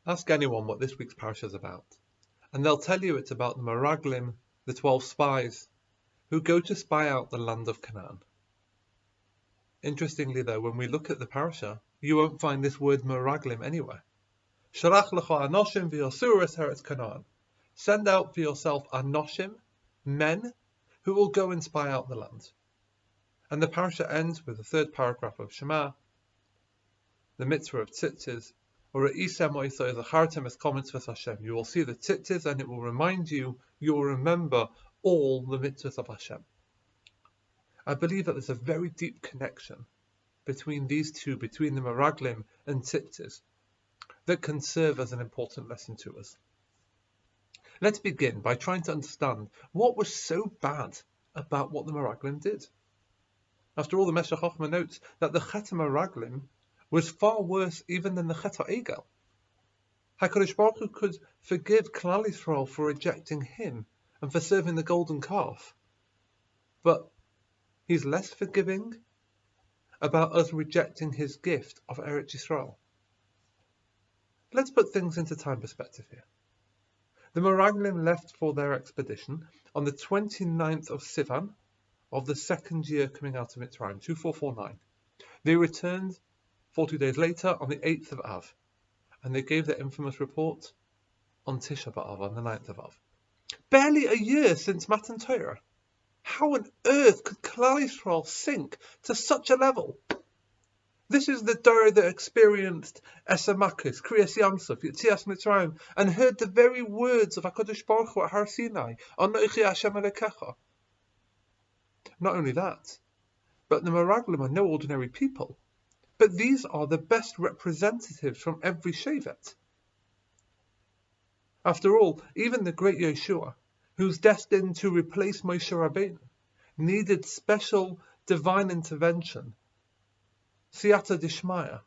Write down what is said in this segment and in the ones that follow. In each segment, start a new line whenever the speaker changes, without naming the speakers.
Ask anyone what this week's Parshas is about, and they'll tell you it's about the Meraglim, the 12 spies, who go to spy out the land of Canaan. Interestingly though, when we look at the Parsha, you won't find this word Meraglim anywhere. Shelach Lecha Anoshim v'yosuru es Eretz Canaan. Send out for yourself Anoshim, men, who will go and spy out the land. And the Parsha ends with the third paragraph of Shema, the mitzvah of Tzitzis, or Isem Oisoi Zachartem es Kol Mitzvahs Hashem. You will see the Tzitzis and it will remind you, you will remember all the mitzvahs of Hashem. I believe that there's a very deep connection between these two, between the Meraglim and Tzitzis, that can serve as an important lesson to us. Let's begin by trying to understand what was so bad about what the Meraglim did. After all, the Meshech Chochmah notes that the Chet Meraglim was far worse even than the Chet HaEgel. HaKadosh Baruch Hu could forgive Klal Yisrael for rejecting him and for serving the golden calf, but he's less forgiving about us rejecting his gift of Eretz Yisrael. Let's put things into time perspective here. The Meraglim left for their expedition on the 29th of Sivan of the second year coming out of Mitzrayim, 2449. They returned 40 days later on the 8th of Av, and they gave their infamous report on Tisha B'Av, on the 9th of Av. Barely a year since Matan Torah. How on earth could Klal Yisrael sink to such a level? This is the Dor that experienced Esamakis, Kriyas Yamsuf, Yetzias Mitzrayim, and heard the very words of HaKadosh Baruch Hu at Har Sinai, Anochi Hashem Elokecha. Not only that, but the Meraglim are no ordinary people, but these are the best representatives from every Shevet. After all, even the great Yeshua, who's destined to replace Moshe Rabbeinu, needed special divine intervention, Siyata Dishmaya,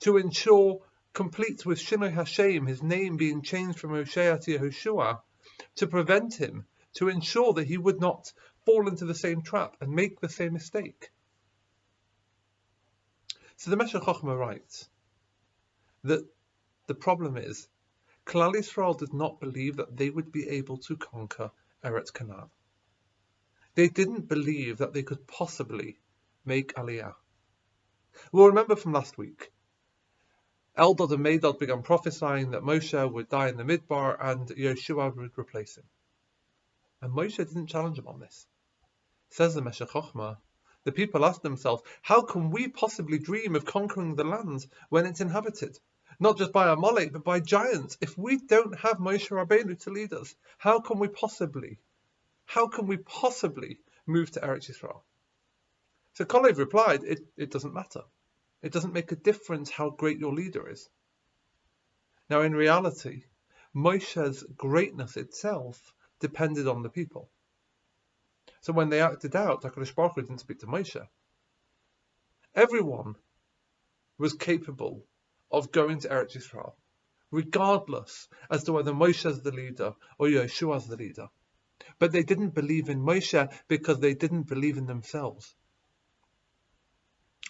to ensure, complete with Shinoi Hashem, his name being changed from Hoshea to Yehoshua, to prevent him, to ensure that he would not fall into the same trap and make the same mistake. So the Meshech Chochmah writes that the problem is, Klal Yisrael did not believe that they would be able to conquer Eretz Canaan. They didn't believe that they could possibly make Aliyah. We'll remember from last week, Eldad and Medad began prophesying that Moshe would die in the Midbar and Yeshua would replace him. And Moshe didn't challenge him on this. Says the Meshech Chochmah, the people asked themselves, how can we possibly dream of conquering the land when it's inhabited? Not just by Amalek, but by giants. If we don't have Moshe Rabbeinu to lead us, how can we possibly move to Eretz Yisrael? So Kalev replied, it doesn't matter. It doesn't make a difference how great your leader is. Now in reality, Moshe's greatness itself depended on the people. So when they acted out, HaKadosh Baruch Hu didn't speak to Moshe. Everyone was capable of going to Eretz Yisrael, regardless as to whether Moshe is the leader or Yeshua is the leader. But they didn't believe in Moshe because they didn't believe in themselves.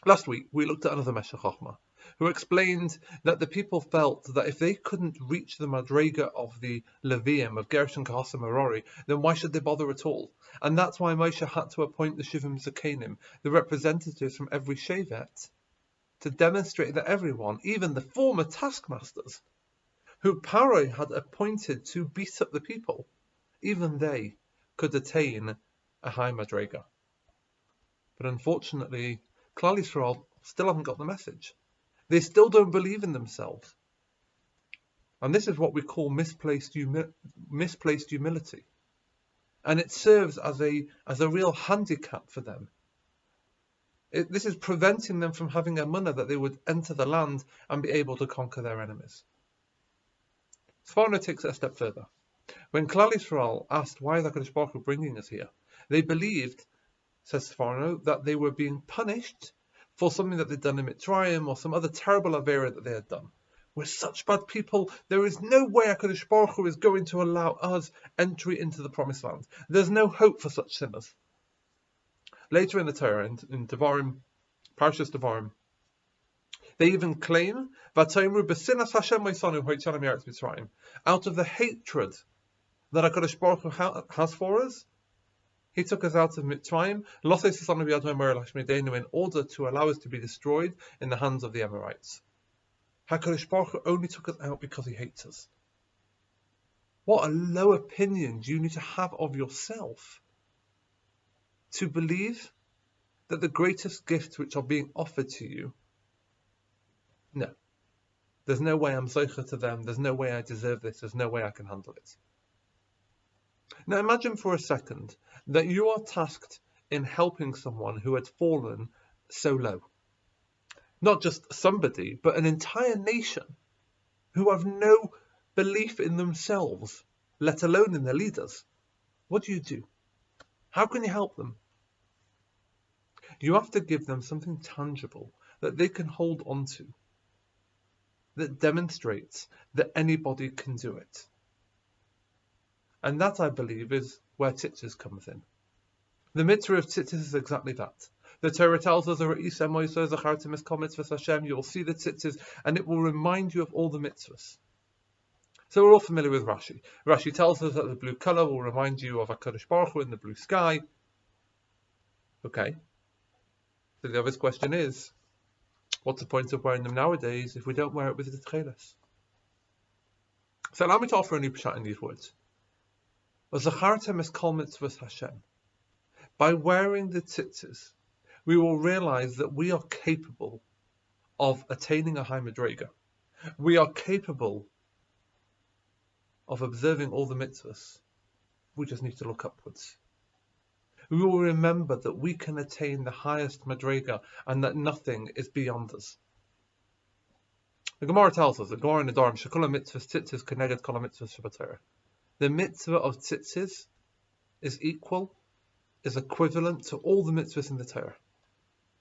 Last week, we looked at another Meshech Chochmah, who explained that the people felt that if they couldn't reach the Madrega of the Levium, of Gershon, Kahas and Merari, then why should they bother at all? And that's why Moshe had to appoint the Shivim Zakenim, the representatives from every Shevet, to demonstrate that everyone, even the former taskmasters, who Paroi had appointed to beat up the people, even they could attain a high Madrega. But unfortunately, Klal Yisrael still haven't got the message. They still don't believe in themselves. And this is what we call misplaced humility. And it serves as a real handicap for them. This is preventing them from having a emunah that they would enter the land and be able to conquer their enemies. Sforno takes it a step further. When Klal Yisrael asked, why is HaKadosh Baruch Hu bringing us here? They believed, says Sforno, that they were being punished for something that they'd done in Mitzrayim or some other terrible avera that they had done. We're such bad people, there is no way HaKadosh Baruch Hu is going to allow us entry into the Promised Land. There's no hope for such sinners. Later in the Torah, in Devarim, Parshas Devarim, They even claim out of the hatred that HaKadosh Baruch Hu has for us, He took us out of Mitzrayim in order to allow us to be destroyed in the hands of the Amorites. HaKadosh Baruch Hu only took us out because He hates us. What a low opinion you need to have of yourself to believe that the greatest gifts which are being offered to you, no, there's no way I'm Zocher to them, there's no way I deserve this, there's no way I can handle it. Now imagine for a second that you are tasked in helping someone who had fallen so low. Not just somebody, but an entire nation who have no belief in themselves, let alone in their leaders. What do? How can you help them? You have to give them something tangible that they can hold on to, that demonstrates that anybody can do it. And that, I believe, is where Tzitzis comes in. The mitzvah of Tzitzis is exactly that. The Torah tells us, you will see the Tzitzis, and it will remind you of all the mitzvahs. So we're all familiar with Rashi. Rashi tells us that the blue colour will remind you of HaKadosh Baruch Hu in the blue sky. Okay. So the obvious question is, what's the point of wearing them nowadays if we don't wear it with the tcheles? So allow me to offer a new pshat in these words. By wearing the tzitzis, we will realize that we are capable of attaining a high madrega. We are capable of observing all the mitzvahs. We just need to look upwards. We will remember that we can attain the highest madrega and that nothing is beyond us. The Gemara tells us, the Gemara in the Dharm, Shekula mitzvahs tzitzis keneged kol mitzvahs shabbatera. The mitzvah of tzitzis is equivalent to all the mitzvahs in the Torah.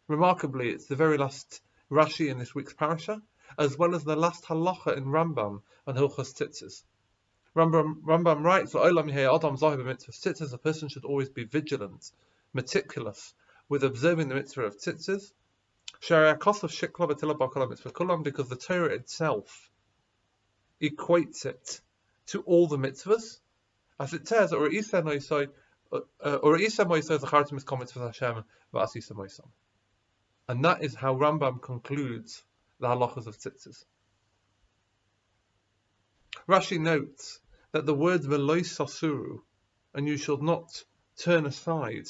Remarkably, it's the very last Rashi in this week's parasha, as well as the last halacha in Rambam on Hilchos Tzitzis. Rambam writes, Tzitzis, a person should always be vigilant, meticulous, with observing the mitzvah of Tzitzis, because the Torah itself equates it to all the mitzvahs, as it says, and that is how Rambam concludes the halachas of Tzitzis. Rashi notes that the word v'lo sasuru, and you shall not turn aside,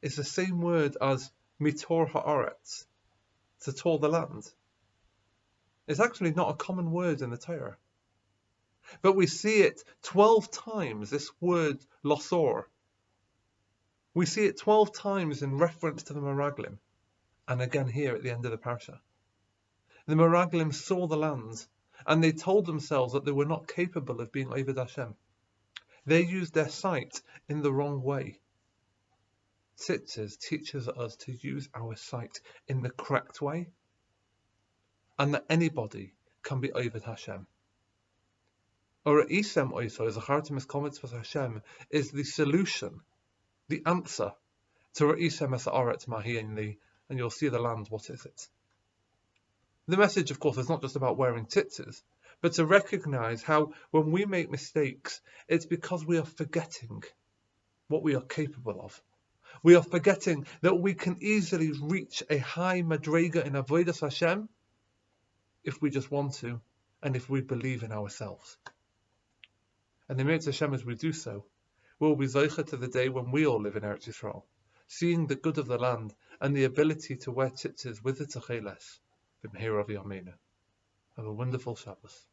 is the same word as mitor ha'aretz, to tour the land. It's actually not a common word in the Torah. But we see it 12 times, this word losor. We see it 12 times in reference to the Meraglim, and again here at the end of the parasha. The Meraglim saw the land, and they told themselves that they were not capable of being Oved Hashem. They used their sight in the wrong way. Tzitzis teaches us to use our sight in the correct way, and that anybody can be Oved Hashem. Or Isem Oiso, as a Chartimus comments for Hashem, is the solution, the answer to Isem as Aret Mahi, and you'll see the land, what is it? The message, of course, is not just about wearing tzitzis, but to recognize how when we make mistakes, it's because we are forgetting what we are capable of. We are forgetting that we can easily reach a high madrega in Avodas Hashem if we just want to, and if we believe in ourselves. And the Mitzvah Hashem, as we do so, will be Zocher to the day when we all live in Eretz Yisrael, seeing the good of the land and the ability to wear tzitzis with the tcheles. Have a wonderful Shabbos.